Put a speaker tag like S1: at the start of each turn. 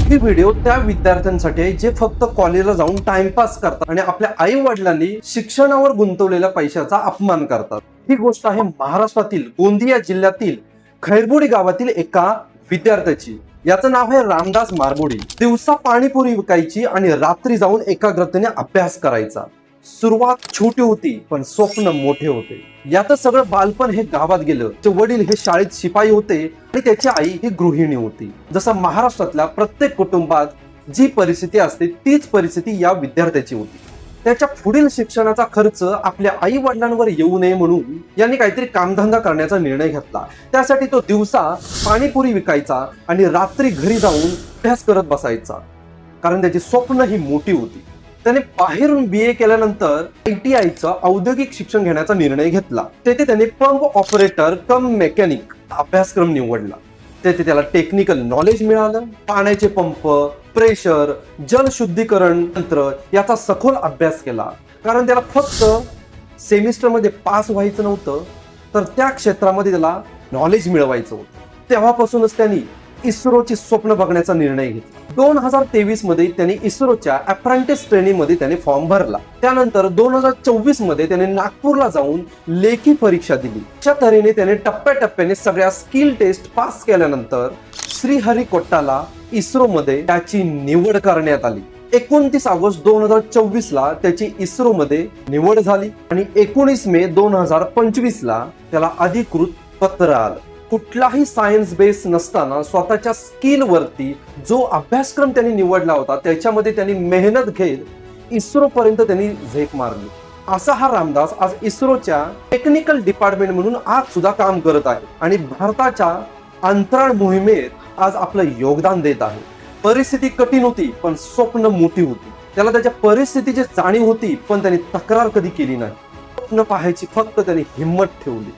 S1: ही video त्या विद्यार्थ्यांसाठी आहे जे फक्त कॉलेजला जाऊन टाइमपास करतात आणि आपल्या आई वडिलांनी शिक्षणावर गुंतवलेल्या पैशाचा अपमान करतात। ही गोष्ट आहे महाराष्ट्रातील गोंदिया जिल्ह्यातील खैरबोडी गावातील एका विद्यार्थ्याची। याचं नाव आहे रामदास मारबोडी। दिवसा पाणीपुरी विकायची आणि रात्री जाऊन एकाग्रतेने अभ्यास करायचा। सुरुवात छोटी होती पण स्वप्न मोठे होते। यातच सगळं बालपण हे गावात गेलं। त्याचे वडील हे शाळेत शिपाई होते आणि त्याची आई ही गृहिणी होती। जसं महाराष्ट्रातल्या प्रत्येक कुटुंबात जी परिस्थिती असते तीच परिस्थिती या विद्यार्थ्याची होती। त्याच्या पुढील शिक्षणाचा खर्च आपल्या आई वडिलांवर येऊ नये म्हणून यांनी काहीतरी कामधंदा करण्याचा निर्णय घेतला। त्यासाठी तो दिवसा पाणीपुरी विकायचा आणि रात्री घरी जाऊन अभ्यास करत बसायचा, कारण त्याची स्वप्न ही मोठी होती। त्याने बाहेरून BA केल्यानंतर ITIचं औद्योगिक शिक्षण घेण्याचा निर्णय घेतला। तेथे त्याने पंप ऑपरेटर कम मेकॅनिक अभ्यासक्रम निवडला। तेथे त्याला टेक्निकल नॉलेज मिळालं। पाण्याचे पंप, प्रेशर, जल शुद्धीकरण तंत्र याचा सखोल अभ्यास केला, कारण त्याला फक्त सेमिस्टरमध्ये पास व्हायचं नव्हतं, तर त्या क्षेत्रामध्ये त्याला नॉलेज मिळवायचं होतं। तेव्हापासूनच त्यांनी इस्रोची स्वप्न बघण्याचा निर्णय घेतला। 2023 मध्ये त्यांनी इस्रोच्या अप्रेंटिस ट्रेनिंग मध्ये त्याने फॉर्म भरला। त्यानंतर 2024 मध्ये त्याने नागपूरला जाऊन लेखी परीक्षा दिली। अशा तऱ्हेने त्याने टप्प्याटप्प्याने सगळ्या स्किल टेस्ट पास केल्यानंतर श्रीहरिकोटाला इस्रो मध्ये त्याची निवड करण्यात आली। 29 ऑगस्ट 2024 ला त्याची इस्रो मध्ये निवड झाली आणि 19 मे 2025 ला त्याला अधिकृत पत्र आलं। कुठलाही सायन्स बेस नसताना स्वतःच्या स्किल वरती जो अभ्यासक्रम त्यांनी निवडला होता त्याच्यामध्ये त्यांनी मेहनत घेत इस्रो पर्यंत त्यांनी झेप मारली। असा हा रामदास आज इस्रोच्या टेक्निकल डिपार्टमेंट म्हणून आज सुद्धा काम करत आहे आणि भारताच्या अंतराळ मोहिमेत आज आपलं योगदान देत आहे। परिस्थिती कठीण होती पण स्वप्न मोठी होती। त्याला त्याच्या परिस्थितीची जाणीव होती पण त्यांनी तक्रार कधी केली नाही। स्वप्न पाहायची फक्त त्यांनी हिम्मत ठेवली।